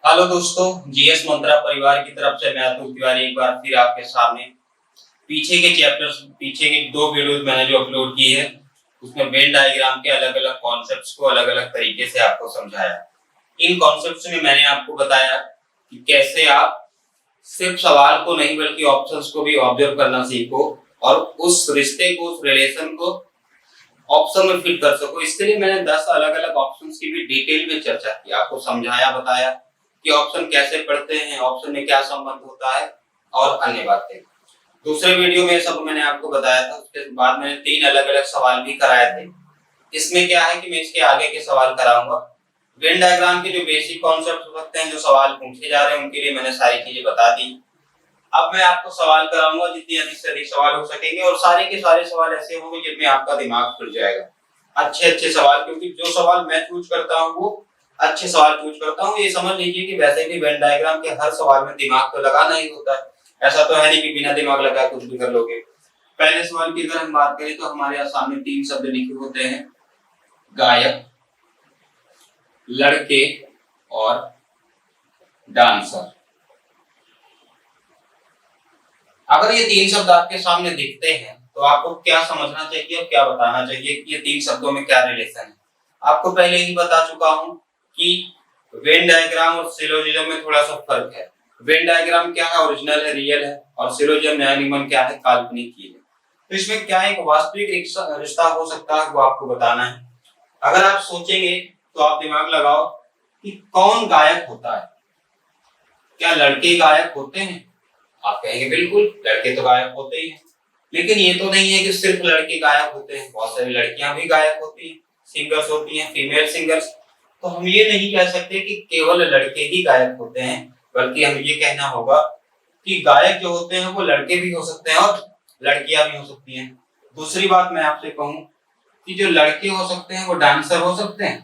Hello दोस्तों, GS मंत्रा परिवार की तरफ से मैं अतुल तिवारी एक बार फिर आपके सामने पीछे के 2 वीडियोस मैंने जो अपलोड की है उसमें वेन डायग्राम के अलग अलग कॉन्सेप्ट्स को अलग अलग तरीके से आपको समझाया। इन कॉन्सेप्ट्स में मैंने आपको बताया कि कैसे आप सिर्फ सवाल को नहीं बल्कि ऑप्शंस को भी ऑब्जर्व करना सीखो और उस रिश्ते को, उस रिलेशन को ऑप्शन में फिट कर सको। इसके लिए मैंने 10 अलग अलग ऑप्शंस की भी डिटेल में चर्चा की, आपको समझाया, बताया कि ऑप्शन कैसे पढ़ते हैं, ऑप्शन में क्या संबंध होता है और अन्य बातें। दूसरे वीडियो में सब मैंने आपको बताया था। उसके बाद मैंने 3 अलग अलग सवाल भी कराए थे। इसमें क्या है कि मैं इसके आगे के सवाल कराऊंगा। वेन डायग्राम के जो बेसिक कॉन्सेप्ट हो सकते हैं, जो सवाल पूछे जा रहे हैं, उनके लिए मैंने सारी चीजें बता दी। अब मैं आपको सवाल कराऊंगा, जितनी अधिक से अधिक सवाल हो सकेंगे और सारे के सारे सवाल ऐसे होंगे जिनमें आपका दिमाग खुल जाएगा। अच्छे सवाल, क्योंकि जो सवाल मैं चूज करता हूँ वो अच्छे सवाल चूज करता हूँ। ये समझ लीजिए कि वैसे भी वेन डायग्राम के हर सवाल में दिमाग तो लगाना ही होता है। ऐसा तो है नहीं कि बिना दिमाग लगाए कुछ भी कर लोगे। पहले सवाल की अगर हम बात करें तो हमारे यहाँ सामने 3 शब्द लिखे होते हैं, गायक, लड़के और डांसर। अगर ये 3 शब्द आपके सामने दिखते हैं तो आपको क्या समझना चाहिए और क्या बताना चाहिए कि ये 3 शब्दों में क्या रिलेशन है। आपको पहले ही बता चुका हूं कि वेन डायग्राम और सिलोजिज्म में थोड़ा सा फर्क है। वेन डायग्राम क्या है, ओरिजिनल है, रियल है, और सिलोजिज्म न्याय निगमन क्या है, काल्पनिक ही है। तो इसमें क्या एक वास्तविक रिश्ता हो सकता है वो आपको बताना है। अगर आप सोचेंगे तो आप दिमाग लगाओ कि कौन गायक होता है। क्या लड़के गायक होते हैं? आप कहेंगे बिल्कुल, लड़के तो गायक होते ही हैं। लेकिन ये तो नहीं है कि सिर्फ लड़के गायक होते हैं, बहुत सारी लड़कियां भी गायक होती हैं, सिंगर्स होती हैं, फीमेल सिंगर्स। तो हम ये नहीं कह सकते कि केवल लड़के ही गायक होते हैं, बल्कि हम ये कहना होगा कि गायक जो होते हैं वो लड़के भी हो सकते हैं और लड़कियां भी हो सकती हैं। दूसरी बात मैं आपसे कहूं कि जो लड़के हो सकते हैं वो डांसर हो सकते हैं।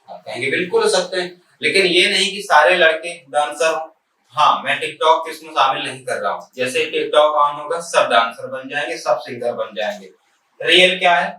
आप कहेंगे बिल्कुल हो सकते हैं, लेकिन ये नहीं कि सारे लड़के डांसर हो। हाँ, मैं टिकटॉक इसमें शामिल नहीं कर रहा हूँ। जैसे टिकटॉक ऑन होगा सब डांसर बन जाएंगे, सब सिंगर बन जाएंगे। रियल क्या है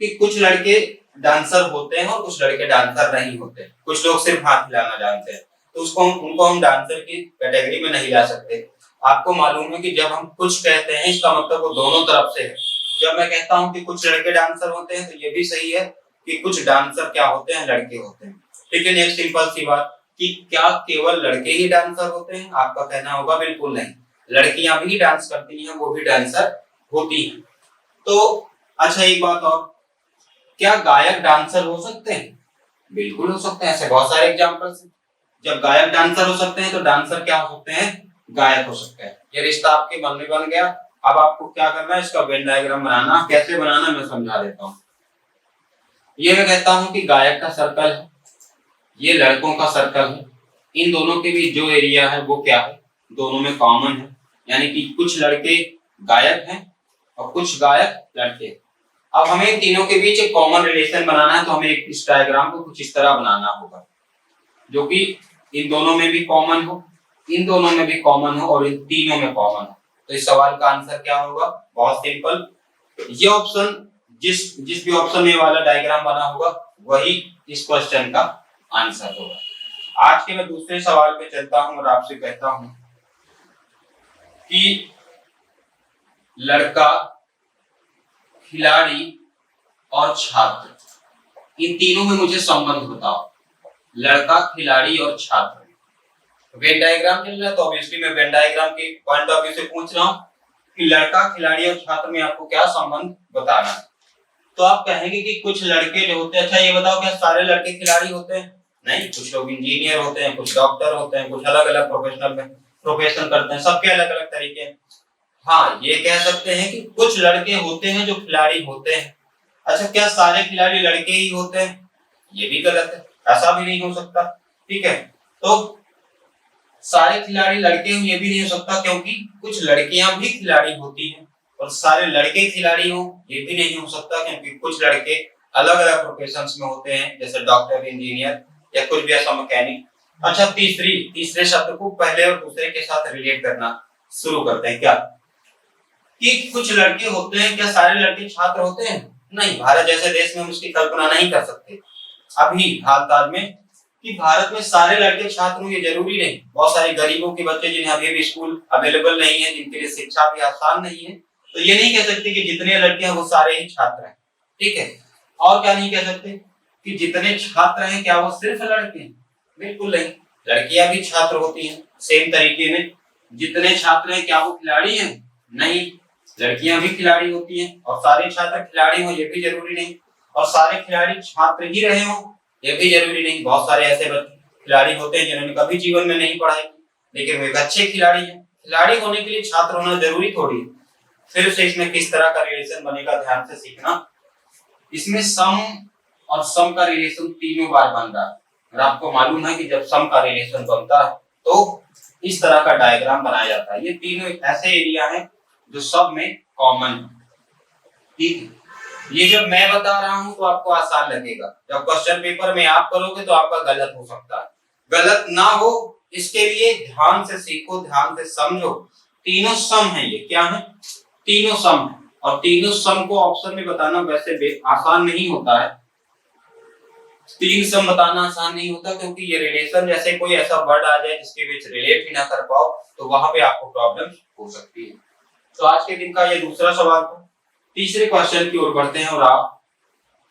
कि कुछ लड़के डांसर होते हैं और कुछ लड़के डांसर नहीं होते। कुछ लोग सिर्फ हाथ हिलाना जानते हैं, तो उनको हम डांसर की कैटेगरी में नहीं ला सकते। आपको मालूम है कि जब हम कुछ कहते हैं इसका मतलब वो दोनों तरफ से है। जब मैं कहता हूँ कि कुछ लड़के डांसर होते हैं तो ये भी सही है कि कुछ डांसर क्या होते हैं, लड़के होते हैं। लेकिन एक सिंपल सी बात कि क्या केवल लड़के ही डांसर होते हैं? आपका कहना होगा बिल्कुल नहीं, लड़कियां भी डांस करती हैं, वो भी डांसर होती हैं। तो अच्छा, एक बात और, क्या गायक डांसर हो सकते हैं? बिल्कुल हो सकते हैं, ऐसे बहुत सारे एग्जांपल्स हैं। जब गायक डांसर हो सकते हैं तो डांसर क्या हो सकते हैं? गायक हो सकते हैं। ये रिश्ता आपके मन में बन गया। अब आपको क्या करना है, इसका वेन डायग्राम बनाना। कैसे बनाना मैं समझा देता हूँ। ये मैं कहता हूँ कि गायक का सर्कल है, ये लड़कों का सर्कल है। इन दोनों के बीच जो एरिया है वो क्या है? दोनों में कॉमन है, यानी कि कुछ लड़के गायक हैं और कुछ गायक लड़के। अब हमें इन तीनों के बीच एक कॉमन रिलेशन बनाना है, तो हमें इस डायग्राम को कुछ इस तरह बनाना होगा जो कि इन दोनों में भी कॉमन हो, इन दोनों में भी कॉमन हो और इन तीनों में कॉमन हो। तो इस सवाल का आंसर क्या होगा? बहुत सिंपल, ये ऑप्शन, जिस भी ऑप्शन में वाला डायग्राम बना होगा वही इस क्वेश्चन का आंसर होगा। आज के मैं दूसरे सवाल पे चलता हूं और आपसे कहता हूं कि लड़का, खिलाड़ी और छात्र, इन तीनों में मुझे संबंध बताओ। लड़का, खिलाड़ी और छात्र। वेन डायग्राम चल रहा है तो ऑब्वियसली मैं वेन डायग्राम के पॉइंट ऑफ व्यू से पूछ रहा हूं कि लड़का, खिलाड़ी और छात्र में आपको क्या संबंध बताना है। तो आप कहेंगे कि कुछ लड़के जो होते हैं, अच्छा ये बताओ क्या सारे लड़के खिलाड़ी होते हैं? नहीं, कुछ लोग इंजीनियर होते हैं, कुछ डॉक्टर होते हैं, कुछ अलग अलग प्रोफेशन करते हैं, सबके अलग अलग तरीके हैं। हाँ, ये कह सकते हैं कि कुछ लड़के होते हैं जो खिलाड़ी होते हैं। अच्छा, क्या सारे खिलाड़ी लड़के ही होते हैं? ये भी गलत है, ऐसा भी नहीं हो सकता। ठीक है, तो सारे खिलाड़ी लड़के हो ये भी नहीं हो सकता, क्योंकि कुछ लड़कियां भी खिलाड़ी होती हैं। और सारे लड़के खिलाड़ी हो ये भी नहीं हो सकता, क्योंकि कुछ लड़के अलग अलग प्रोफेशंस में होते हैं, जैसे डॉक्टर, इंजीनियर या कुछ भी ऐसा मैकेनिक। अच्छा, तीसरे शब्द को पहले और दूसरे के साथ रिलेट करना शुरू करते हैं। क्या कि कुछ लड़के होते हैं, क्या सारे लड़के छात्र होते हैं? नहीं, भारत जैसे देश में हम उसकी कल्पना नहीं कर सकते अभी हाल में कि भारत में सारे लड़के छात्र हों, ये जरूरी नहीं। बहुत सारे गरीबों के बच्चे जिन्हें अभी भी स्कूल अवेलेबल नहीं है, जिनके लिए शिक्षा भी आसान नहीं है, तो ये नहीं कह सकते कि जितने लड़के हैं वो सारे ही छात्र हैं। ठीक है, और क्या नहीं कह सकते कि जितने छात्र हैं क्या वो सिर्फ लड़के हैं? बिल्कुल नहीं, लड़कियां भी छात्र होती हैं। सेम तरीके में जितने छात्र हैं क्या वो खिलाड़ी हैं? नहीं, लड़कियां भी खिलाड़ी होती हैं। और सारे छात्र खिलाड़ी हो ये भी जरूरी नहीं, और सारे खिलाड़ी छात्र ही रहे हो ये भी जरूरी नहीं। बहुत सारे ऐसे खिलाड़ी होते हैं जिन्होंने कभी जीवन में नहीं पढ़ाई की, लेकिन वे अच्छे खिलाड़ी हैं। खिलाड़ी होने के लिए छात्र होना जरूरी थोड़ी है। फिर से इसमें किस तरह का रिलेशन बनेगा ध्यान से सीखना। इसमें सम और सम का रिलेशन तीनों बार बन रहा है, और आपको मालूम है कि जब सम का रिलेशन बनता है तो इस तरह का डायग्राम बनाया जाता है। ये तीनों ऐसे एरिया हैं जो सब में कॉमन है। ठीक है, ये जब मैं बता रहा हूं तो आपको आसान लगेगा, जब क्वेश्चन पेपर में आप करोगे तो आपका गलत हो सकता है। गलत ना हो इसके लिए ध्यान से सीखो, ध्यान से समझो। तीनों सम है, ये क्या है? तीनों सम है। और तीनों सम को ऑप्शन में बताना वैसे आसान नहीं होता है। तीन सम बताना आसान नहीं होता क्योंकि ये रिलेशन जैसे कोई ऐसा वर्ड आ जाए जिसके बीच रिलेट ही ना कर पाओ तो वहां पे आपको प्रॉब्लम हो सकती है। तो आज के दिन का ये दूसरा सवाल था। तीसरे क्वेश्चन की ओर बढ़ते हैं और आप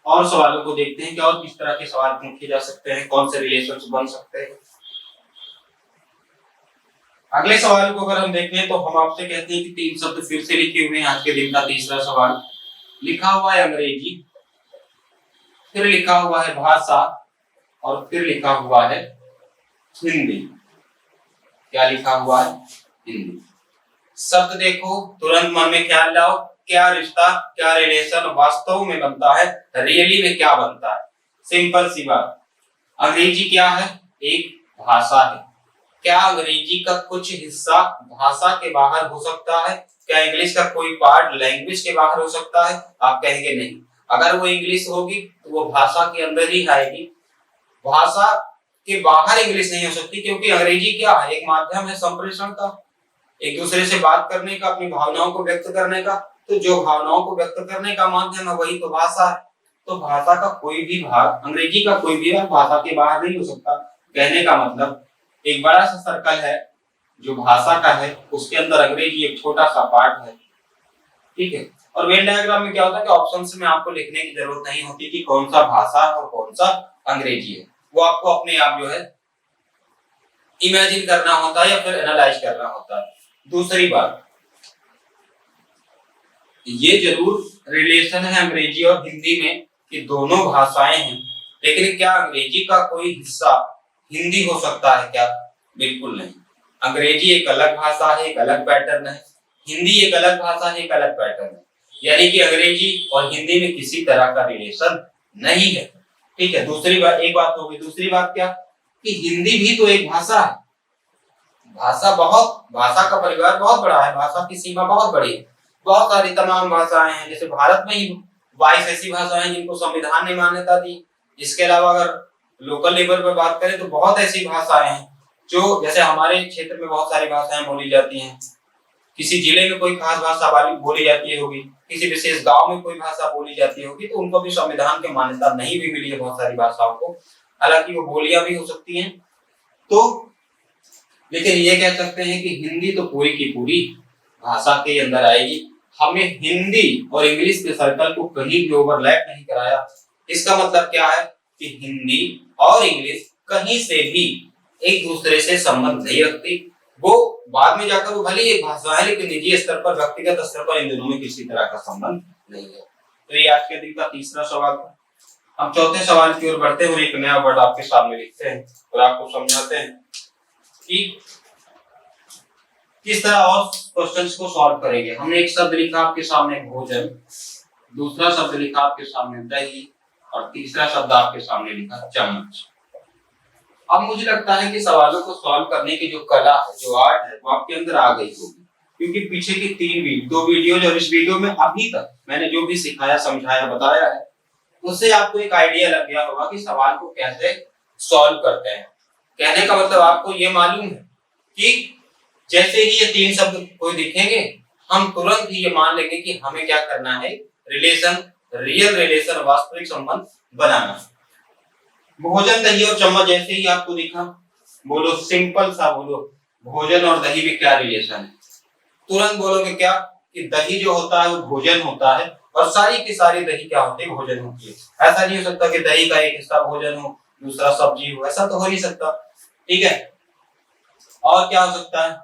और सवालों को देखते हैं कि और किस तरह के सवाल पूछे जा सकते हैं, कौन से रिलेशंस बन सकते हैं। अगले सवाल को अगर हम देखें तो हम आपसे कहते हैं कि तीन शब्द फिर से लिखे हुए हैं। आज के दिन का तीसरा सवाल लिखा हुआ है अंग्रेजी, फिर लिखा हुआ है भाषा, और फिर लिखा हुआ है हिंदी। क्या लिखा हुआ है? हिंदी। शब्द देखो, तुरंत मन में ख्याल लाओ, क्या रिश्ता, क्या रिलेशन वास्तव में बनता है, रियली में क्या बनता है। सिंपल सी बात, अंग्रेजी क्या है? एक भाषा है। क्या अंग्रेजी का कुछ हिस्सा भाषा के बाहर हो सकता है? क्या इंग्लिश का कोई पार्ट लैंग्वेज के बाहर हो सकता है? आप कहेंगे नहीं, अगर वो इंग्लिश होगी तो वो भाषा के अंदर ही आएगी, भाषा के बाहर इंग्लिश नहीं हो सकती। क्योंकि अंग्रेजी क्या है? एक माध्यम है संप्रेषण का, एक दूसरे से बात करने का, अपनी भावनाओं को व्यक्त करने का। तो जो भावनाओं को व्यक्त करने का माध्यम है वही तो भाषा है। तो भाषा का कोई भी भाग, अंग्रेजी का कोई भी भाग भाषा के बाहर नहीं हो सकता। कहने का मतलब एक बड़ा सा सर्कल है जो भाषा का है, उसके अंदर अंग्रेजी एक छोटा सा पार्ट है। ठीक है, और वेन डायग्राम में क्या होता है कि ऑप्शंस में आपको लिखने की जरूरत नहीं होती कि कौन सा भाषा और कौन सा अंग्रेजी है। वो आपको अपने आप जो है इमेजिन करना होता है या फिर एनालाइज करना होता है। दूसरी बात, ये जरूर रिलेशन है अंग्रेजी और हिंदी में कि दोनों भाषाएं हैं, लेकिन क्या अंग्रेजी का कोई हिस्सा हिंदी हो सकता है क्या? बिल्कुल नहीं। अंग्रेजी एक अलग भाषा है, एक अलग पैटर्न है। हिंदी एक अलग भाषा है, एक अलग पैटर्न है। यानी कि अंग्रेजी और हिंदी में किसी तरह का रिलेशन नहीं है। ठीक है, दूसरी बात, एक बात हो गई। दूसरी बात क्या कि हिंदी भी तो एक भाषा है। भाषा का परिवार बहुत बड़ा है, भाषा की सीमा बहुत बड़ी है। बहुत सारी तमाम भाषाएं हैं, जैसे भारत में ही 22 ऐसी भाषाएं जिनको संविधान ने मान्यता दी। इसके अलावा अगर लोकल लेवल पर बात करें तो बहुत ऐसी भाषाएं हैं जो, जैसे हमारे क्षेत्र में बहुत सारी भाषाएं बोली जाती हैं, किसी जिले में कोई खास भाषा वाली बोली जाती होगी, किसी विशेष गांव में कोई भाषा बोली जाती होगी, तो उनको भी संविधान की मान्यता नहीं भी मिली है बहुत सारी भाषाओं को। हालांकि वो बोलियां भी हो सकती हैं। तो लेकिन ये कह सकते हैं कि हिंदी तो पूरी की पूरी भाषा के अंदर आएगी। हमें हिंदी और इंग्लिश के सर्कल को कहीं भी ओवरलैप नहीं कराया। इसका मतलब क्या है कि हिंदी और इंग्लिश कहीं से भी एक दूसरे से संबंध नहीं रखती। वो बाद में जाकर वो भले एक भाषा है, लेकिन निजी स्तर पर, व्यक्तिगत स्तर पर इन दोनों में किसी तरह का संबंध नहीं है। तो ये आज के दिन का तीसरा सवाल था। हम चौथे सवाल की ओर बढ़ते हैं और एक नया वर्ड आपके सामने लिखते हैं और आपको समझाते हैं कि किस तरह और क्वेश्चंस को सॉल्व करेंगे। हमने एक शब्द लिखा आपके सामने भोजन, दूसरा शब्द लिखा आपके सामने दही, और तीसरा शब्द आपके सामने लिखा चम्मच। अब मुझे लगता है कि सवालों को सॉल्व करने की जो कला है, जो आर्ट है, वो आपके अंदर आ गई होगी, क्योंकि पीछे की दो वीडियो और इस वीडियो में अभी तक मैंने जो भी सिखाया, समझाया, बताया है, उससे आपको एक आइडिया लग गया होगा कि सवाल को कैसे सॉल्व करते हैं। कहने का मतलब आपको ये मालूम है कि जैसे ही ये तीन शब्द कोई दिखेंगे, हम तुरंत ही ये मान लेंगे कि हमें क्या करना है, रिलेशन रियल रिलेशन, वास्तविक संबंध बनाना। भोजन, दही और चम्मच जैसे ही आपको दिखा, बोलो सिंपल सा बोलो, भोजन और दही में क्या रिलेशन है? तुरंत बोलोगे क्या कि दही जो होता है वो भोजन होता है और सारी की सारी दही क्या होती है? भोजन होती है। ऐसा नहीं हो सकता कि दही का एक हिस्सा भोजन हो, दूसरा सब्जी हो, ऐसा तो हो नहीं सकता। ठीक है, और क्या हो सकता है?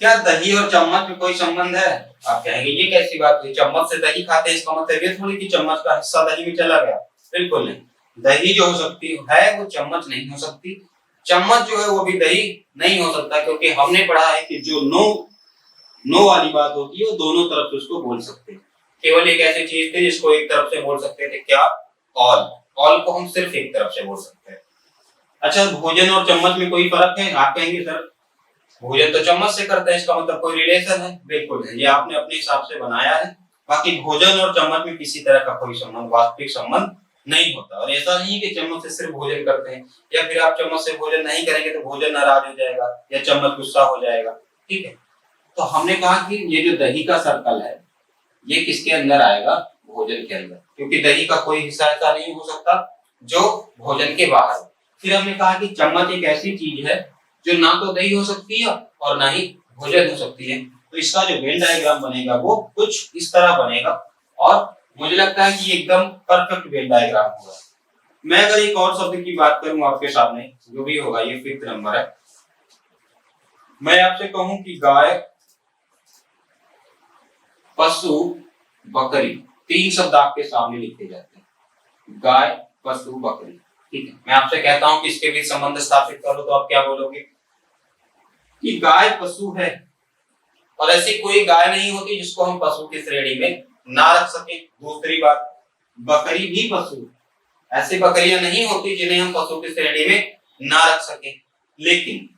क्या दही और चम्मच में कोई संबंध है? आप कहेंगे ये कैसी बात हुई, चम्मच से दही खाते हैं, इसका मतलब ये थोड़ी कि चम्मच का हिस्सा दही में चला गया। बिल्कुल नहीं, दही जो हो सकती है वो चम्मच नहीं हो सकती, चम्मच जो है वो भी दही नहीं हो सकता, क्योंकि हमने पढ़ा है कि जो नो नो वाली बात होती है वो दोनों तरफ से उसको बोल सकते हैं। केवल एक ऐसी चीज थी जिसको एक तरफ से बोल सकते थे, क्या? ऑल। ऑल को हम सिर्फ एक तरफ से बोल सकते हैं। अच्छा, भोजन और चम्मच में कोई फर्क है? आप कहेंगे सर भोजन तो चम्मच से करते हैं, इसका मतलब कोई रिलेशन है। बिल्कुल है, ये आपने अपने हिसाब से बनाया है। बाकी भोजन और चम्मच में किसी तरह का कोई संबंध, वास्तविक संबंध नहीं होता। और ऐसा नहीं है कि चम्मच से सिर्फ भोजन करते हैं, या फिर आप चम्मच से भोजन नहीं करेंगे तो भोजन नाराज हो जाएगा या चम्मच गुस्सा हो जाएगा। ठीक है, तो हमने कहा कि ये जो दही का सर्कल है ये किसके अंदर आएगा? भोजन के अंदर, क्योंकि दही का कोई हिस्सा ऐसा नहीं हो सकता जो भोजन के बाहर हो। फिर हमने कहा कि चम्मच एक ऐसी चीज है जो ना तो दही हो सकती है और ना ही भोजन हो सकती है, तो इसका जो वेन डायग्राम बनेगा वो कुछ इस तरह बनेगा, और मुझे लगता है कि एकदम परफेक्ट वेन डायग्राम होगा। मैं अगर एक और शब्द की बात करूं आपके सामने, जो भी होगा ये 5th नंबर है, मैं आपसे कहूं कि गाय, पशु, बकरी, 3 शब्द आपके सामने लिखे जाते हैं। गाय, पशु, बकरी। ठीक है, मैं आपसे कहता हूं कि इसके बीच संबंध स्थापित करो, तो आप क्या बोलोगे? कि गाय पशु है, और ऐसी कोई गाय नहीं होती जिसको हम पशु की श्रेणी में ना रख सके। दूसरी बात, बकरी भी पशु, ऐसी बकरियां नहीं होती जिन्हें हम पशु की श्रेणी में ना रख सके। लेकिन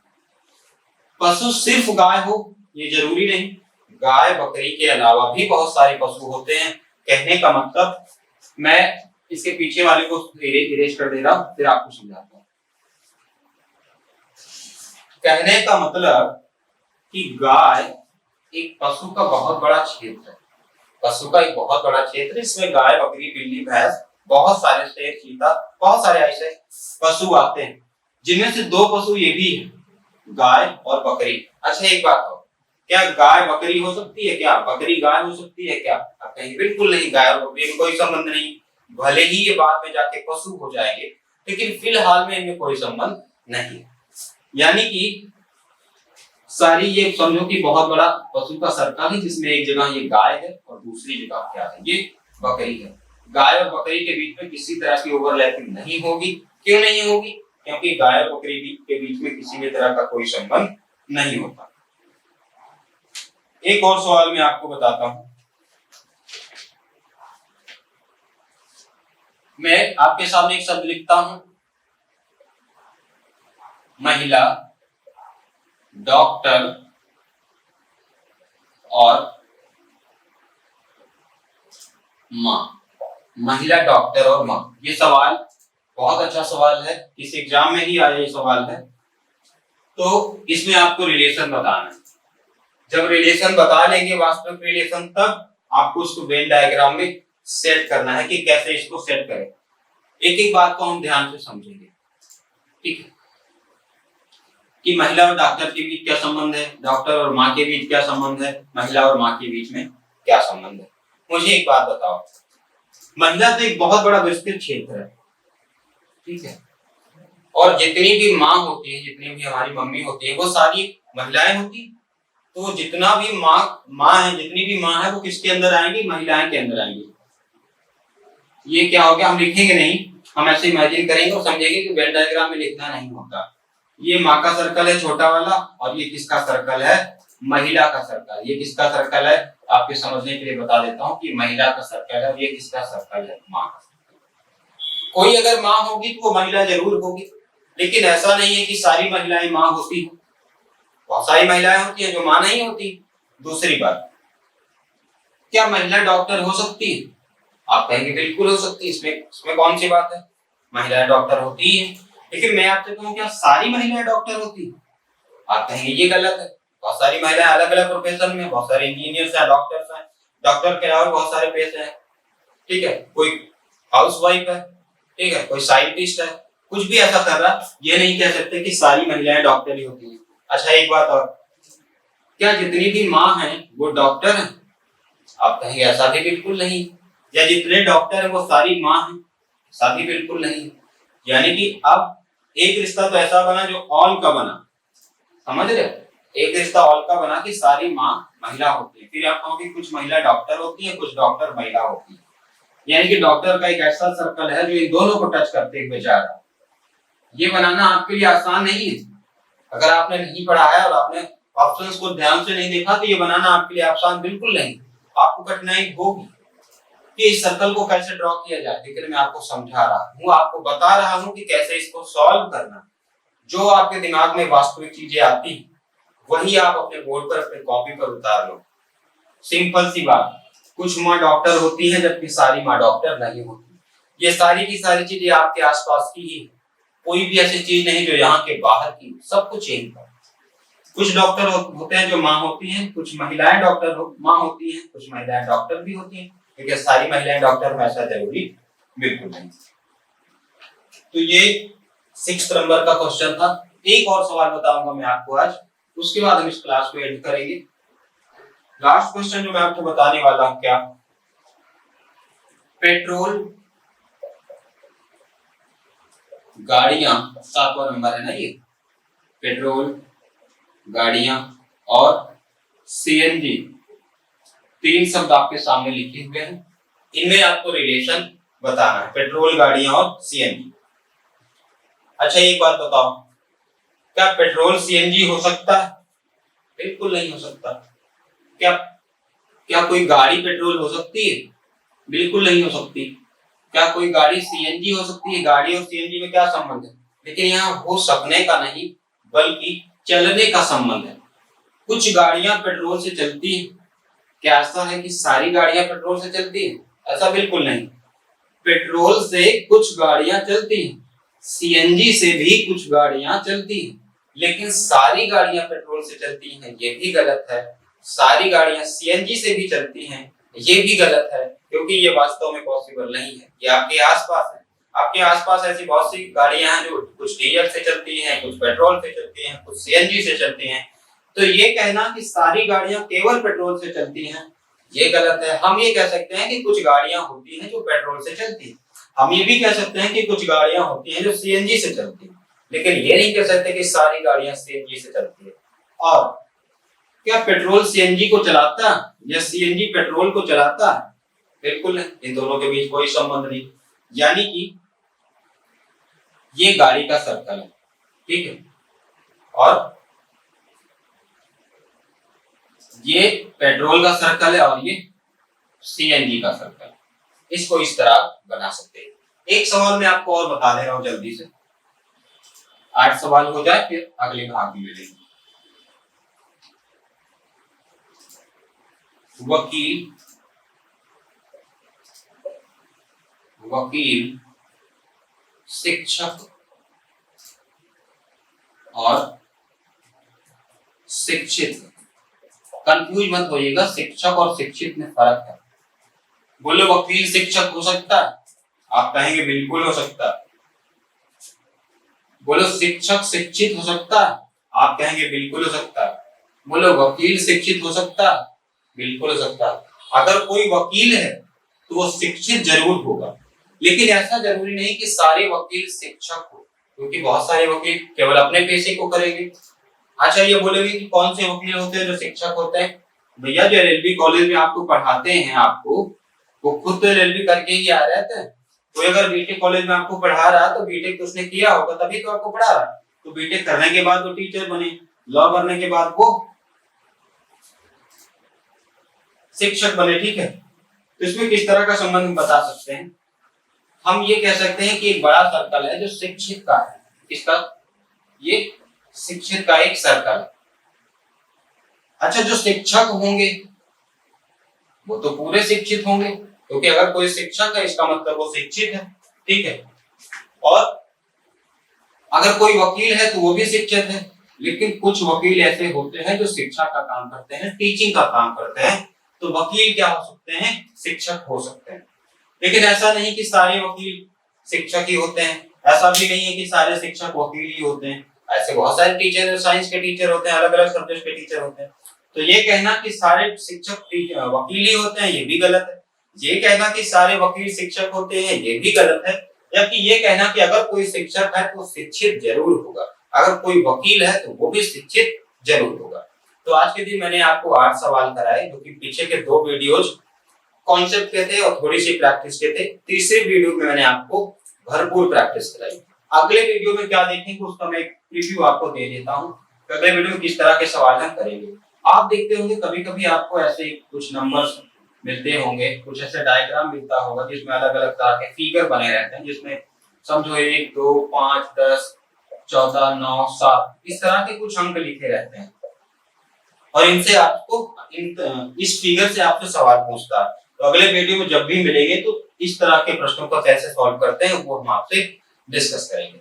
पशु सिर्फ गाय हो ये जरूरी नहीं, गाय बकरी के अलावा भी बहुत सारे पशु होते हैं। कहने का मतलब, मैं इसके पीछे वाले को इरेज कर दे रहा हूं, फिर आपको समझाता हूं। कहने का मतलब कि गाय एक पशु का बहुत बड़ा क्षेत्र है, पशु का एक बहुत बड़ा क्षेत्र, इसमें गाय, बकरी, बिल्ली, भैंस, बहुत सारे शेर, चीता, बहुत सारे ऐसे पशु आते हैं, जिनमें से 2 पशु ये भी है, गाय और बकरी। अच्छा एक बात हो, क्या गाय बकरी हो सकती है? क्या बकरी गाय हो सकती है? क्या आप कहेंगे बिल्कुल नहीं, गाय और बकरी में कोई संबंध नहीं। भले ही ये बाद में जाके पशु हो जाएंगे, लेकिन फिलहाल में इनमें कोई संबंध नहीं है। यानी कि सारी ये समझो कि बहुत बड़ा पशु का सर्कल है, जिसमें एक जगह ये गाय है और दूसरी जगह क्या है? ये बकरी है। गाय और बकरी के बीच में किसी तरह की ओवरलैपिंग नहीं होगी। क्यों नहीं होगी? क्योंकि गाय और बकरी के बीच में किसी भी तरह का कोई संबंध नहीं होता। एक और सवाल मैं आपको बताता हूं। मैं आपके सामने एक शब्द लिखता हूं, महिला, डॉक्टर और माँ। महिला, डॉक्टर और माँ, ये सवाल बहुत अच्छा सवाल है, इस एग्जाम में ही आया ये सवाल है। तो इसमें आपको रिलेशन बताना है। जब रिलेशन बता लेंगे, वास्तविक रिलेशन, तब आपको उसको वेन डायग्राम में सेट करना है कि कैसे इसको सेट करें। एक एक बात को हम ध्यान से समझेंगे। ठीक है, कि महिला और डॉक्टर के बीच क्या संबंध है, डॉक्टर और माँ के बीच क्या संबंध है, महिला और माँ के बीच में क्या संबंध है। मुझे एक बात बताओ, महिला तो एक बहुत बड़ा विस्तृत क्षेत्र है, ठीक है, और जितनी भी माँ होती है, जितनी भी हमारी मम्मी होती है, वो सारी महिलाएं होती। तो जितना भी माँ है, जितनी भी माँ है, वो किसके अंदर आएंगी? महिलाएं के अंदर आएंगी। ये क्या हो गया? हम लिखेंगे नहीं, हम ऐसे इमेजिन करेंगे और समझेंगे कि वेन डायग्राम में लिखना नहीं होता। ये माँ का सर्कल है छोटा वाला, और ये किसका सर्कल है? महिला का सर्कल। ये किसका सर्कल है? आपके समझने के लिए बता देता हूँ कि महिला का सर्कल है, और ये किसका सर्कल है? माँ का। कोई अगर माँ होगी तो वो महिला जरूर होगी, लेकिन ऐसा नहीं है कि सारी महिलाएं माँ होती हैं। बहुत सारी महिलाएं होती हैं जो माँ नहीं होती। दूसरी बात, क्या महिला डॉक्टर हो सकती है? आप कहेंगे बिल्कुल हो सकती है, इसमें कौन सी बात है? महिलाएं डॉक्टर होती है, लेकिन मैं आपसे कहूँ क्या सारी महिलाएं डॉक्टर होती है? आप कहेंगे ये गलत है। बहुत सारी महिलाएं अलग अलग प्रोफेशन में, बहुत सारे इंजीनियर्स हैं, डॉक्टर्स हैं, डॉक्टर के अलावा बहुत सारे पेशे हैं। ठीक है, कोई हाउसवाइफ है, ठीक है, कोई साइंटिस्ट है, कुछ भी ऐसा कर रहा, ये नहीं कह सकते कि सारी महिलाएं डॉक्टर ही होती हैं। अच्छा एक बात और, क्या जितनी भी माँ हैं वो डॉक्टर हैं? आप कहेंगे ऐसा भी बिल्कुल नहीं। या जितने डॉक्टर हैं वो सारी माँ हैं? ऐसा भी बिल्कुल नहीं। यानी कि अब एक रिश्ता तो ऐसा बना जो ऑल का बना, समझ रहे हो? एक रिश्ता ऑल का बना कि सारी माँ महिला होती है। फिर आप कहोगे कुछ महिला डॉक्टर होती है, कुछ डॉक्टर महिला होती है। यानी कि डॉक्टर का एक ऐसा सर्कल है जो इन दोनों को टच करते हुए जा रहा है। ये बनाना आपके लिए आसान नहीं है। अगर आपने नहीं पढ़ा है और आपने ऑप्शंस को ध्यान से नहीं देखा तो ये बनाना आपके लिए आसान बिल्कुल नहीं। आपको कठिनाई होगी कि इस सर्कल को कैसे ड्रॉ किया जाए, लेकिन मैं आपको समझा रहा हूँ, आपको बता रहा हूँ कि कैसे इसको सॉल्व करना। जो आपके दिमाग में वास्तविक चीजें आती वही आप अपने बोर्ड पर, अपने कॉपी पर उतार लो। सिंपल सी बात, कुछ माँ डॉक्टर होती है जबकि सारी माँ डॉक्टर नहीं होती। ये सारी की सारी चीजें आपके आसपास की ही, कोई भी ऐसी चीज नहीं जो यहाँ के बाहर की, सब कुछ यहीं पर। कुछ डॉक्टर होते हैं जो माँ होती हैं, कुछ महिलाएं डॉक्टर माँ होती हैं, कुछ महिलाएं डॉक्टर भी होती हैं, क्योंकि सारी महिलाएं डॉक्टर में ऐसा जरूरी बिल्कुल नहीं। तो ये 6 नंबर का क्वेश्चन था। एक और सवाल बताऊंगा मैं आपको आज, उसके बाद हम इस क्लास को एंड करेंगे। लास्ट क्वेश्चन जो मैं आपको बताने वाला हूं, क्या पेट्रोल गाड़ियां, 7वां नंबर है ना ये, पेट्रोल गाड़ियां और सीएनजी, 3 शब्द आपके सामने लिखे हुए हैं। इनमें आपको रिलेशन बताना है, पेट्रोल गाड़ियां और सीएनजी। अच्छा एक बात बताओ, क्या पेट्रोल सीएनजी हो सकता है? बिल्कुल नहीं हो सकता। क्या क्या कोई गाड़ी पेट्रोल हो सकती है? बिल्कुल नहीं हो सकती। क्या कोई गाड़ी सीएनजी हो सकती है? गाड़ी और सीएनजी में क्या संबंध है? लेकिन यहाँ हो सकने का नहीं बल्कि चलने का संबंध है। कुछ गाड़ियां पेट्रोल से चलती हैं। क्या ऐसा है कि सारी गाड़ियां पेट्रोल से चलती हैं? ऐसा बिल्कुल नहीं। पेट्रोल से कुछ गाड़ियां चलती हैं, सीएनजी से भी कुछ गाड़ियां चलती हैं, लेकिन सारी गाड़ियां पेट्रोल से चलती हैं ये भी गलत है। सारी गाड़ियां सीएनजी से भी चलती हैं ये भी गलत है, क्योंकि ये वास्तव में पॉसिबल नहीं है। ये आपके आसपास है, आपके आसपास ऐसी बहुत सी गाड़ियां हैं जो कुछ डीजल से चलती हैं, कुछ पेट्रोल से चलती हैं, कुछ सीएनजी से चलती हैं। तो ये कहना कि सारी गाड़ियां केवल पेट्रोल से चलती हैं ये गलत है। हम ये कह सकते हैं कि कुछ गाड़ियां होती हैं जो पेट्रोल से चलती हैं। हम ये भी कह सकते हैं कि कुछ गाड़ियां होती हैं जो सीएनजी से चलती हैं, लेकिन ये नहीं कह सकते कि सारी गाड़ियां सीएनजी से चलती है। और क्या पेट्रोल सीएनजी को चलाता है या सीएनजी पेट्रोल को चलाता है? बिल्कुल नहीं, इन दोनों के बीच कोई संबंध नहीं। यानी कि ये गाड़ी का सर्कल है, ठीक है, और ये पेट्रोल का सर्कल है और ये सीएनजी का सर्कल है। इसको इस तरह बना सकते हैं। एक सवाल मैं आपको और बता दे रहा हूं जल्दी से, 8 सवाल हो जाए फिर अगले भाग में मिलेंगे। वकील, वकील, शिक्षक और शिक्षित। कंफ्यूज मत होइएगा, शिक्षक और शिक्षित में फर्क है। बोलो वकील शिक्षक हो सकता है? आप कहेंगे बिल्कुल हो सकता है। बोलो शिक्षक शिक्षित हो सकता है? आप कहेंगे बिल्कुल हो सकता है। बोलो वकील शिक्षित हो सकता है? बिल्कुल हो सकता है। अगर कोई वकील है तो वो शिक्षित जरूर होगा, लेकिन ऐसा जरूरी नहीं कि सारे वकील शिक्षक हो, क्योंकि बहुत सारे वकील केवल अपने पेशे को करेंगे। अच्छा ये बोलेंगे कि कौन से वकील होते हैं जो शिक्षक होते हैं? भैया जो एलएलबी कॉलेज में आपको पढ़ाते हैं, आपको वो खुद तो एलएलबी करके ही आ रहे थे। कोई अगर बीटेक कॉलेज में आपको पढ़ा रहा है तो बीटेक तो उसने किया होगा तभी तो आपको पढ़ा रहा है। तो बीटेक करने के बाद वो टीचर बने, लॉ करने के बाद वो शिक्षक बने, ठीक है। तो इसमें किस तरह का संबंध बता सकते हैं? हम ये कह सकते हैं कि एक बड़ा सर्कल है जो शिक्षित का है। किसका? ये शिक्षित का एक सर्कल है। अच्छा जो शिक्षक होंगे वो तो पूरे शिक्षित होंगे, क्योंकि अगर कोई शिक्षक है इसका मतलब वो शिक्षित है, ठीक है। और अगर कोई वकील है तो वो भी शिक्षित है, लेकिन कुछ वकील ऐसे होते हैं जो शिक्षा का काम करते हैं, टीचिंग का काम करते हैं। तो वकील क्या हो सकते हैं? शिक्षक हो सकते हैं। लेकिन ऐसा नहीं कि सारे वकील शिक्षक ही होते हैं, ऐसा भी नहीं है कि सारे शिक्षक वकील ही होते हैं। ऐसे बहुत सारे टीचर, साइंस के टीचर होते हैं, अलग अलग सब्जेक्ट के टीचर होते हैं। तो ये कहना कि सारे शिक्षक वकील ही होते हैं, ये भी गलत है। ये कहना कि सारे वकील शिक्षक होते हैं, ये भी गलत है। जबकि ये कहना कि अगर कोई शिक्षक है तो शिक्षित जरूर होगा, अगर कोई वकील है तो वो भी शिक्षित जरूर होगा। तो आज के दिन मैंने आपको 8 सवाल कराए, जो कि पीछे के 2 वीडियोज कॉन्सेप्ट के थे और थोड़ी सी प्रैक्टिस के थे। तीसरे वीडियो में मैंने आपको भरपूर प्रैक्टिस कराई। अगले वीडियो में क्या देखेंगे उसका मैं एक प्रीव्यू आपको दे देता हूँ। अगले वीडियो में किस तरह के सवाल हम करेंगे। आप देखते होंगे कभी कभी आपको ऐसे कुछ नंबर्स मिलते होंगे, कुछ ऐसे डायग्राम मिलता होगा जिसमें अलग अलग तरह के फिगर बने रहते हैं, जिसमें समझो 1 2 5 10 14 9 7 इस तरह के कुछ अंक लिखे रहते हैं और इनसे आपको इस फिगर से आपसे सवाल पूछता है। तो अगले वीडियो में जब भी मिलेंगे तो इस तरह के प्रश्नों को कैसे सॉल्व करते हैं वो हम आपसे डिस्कस करेंगे।